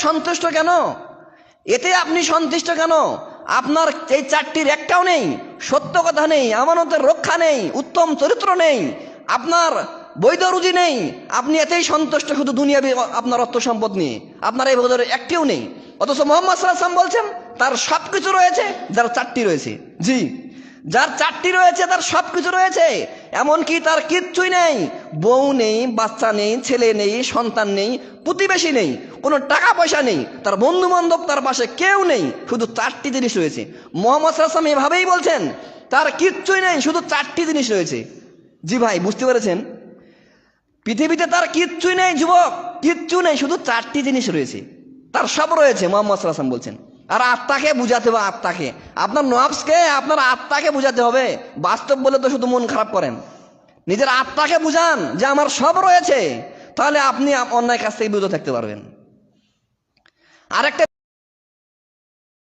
সন্তুষ্ট কেন? এতে আপনি সন্তুষ্ট কেন? আপনার এই চারটির একটাও নেই, সত্য কথা নেই, আমানতের রক্ষা নেই, উত্তম চরিত্র নেই, আপনার বৈধ রুজি নেই, আপনি এতেই সন্তুষ্ট শুধু দুনিয়াবি আপনার অর্থ সম্পদ নিয়ে, আপনার এই বোধের একটিও নেই। অথচ মুহাম্মদ সাল্লাল্লাহু আলাইহি ওয়াসাল্লাম বলছেন তার সবকিছু রয়েছে যার চারটি রয়েছে। জি, যার চারটি রয়েছে তার সবকিছু রয়েছে, এমনকি তার কিচ্ছুই নেই, বউ নেই, বাচ্চা নেই, ছেলে নেই, সন্তান নেই, প্রতিবেশী নেই, কোনো টাকা পয়সা নেই, তার বন্ধু বান্ধব তার পাশে কেউ নেই, শুধু চারটি জিনিস রয়েছে। মুহাম্মদ সাল্লাল্লাহু আলাইহি ওয়াসাল্লাম এভাবেই বলছেন তার কিচ্ছুই নেই, শুধু চারটি জিনিস রয়েছে। জি ভাই, বুঝতে পেরেছেন? পৃথিবীতে তার কিচ্ছুই নেই যুবক, কিচ্ছু নেই, শুধু চারটি জিনিস রয়েছে, তার সব রয়েছে। মুহাম্মদ সাল্লাল্লাহু আলাইহি ওয়াসাল্লাম বলছেন। আর আত্মাকে বুঝাতে হবে, আত্মাকে, আপনার নফসকে, আপনার আত্মাকে বুঝাতে হবে। বাস্তব বলে তো শুধু মন খারাপ করেন। নিজের আত্মাকে বুঝান যে আমার সব রয়েছে, তাহলে আপনি অন্যায় কাছ থেকে বিরত থাকতে পারবেন। আরেকটা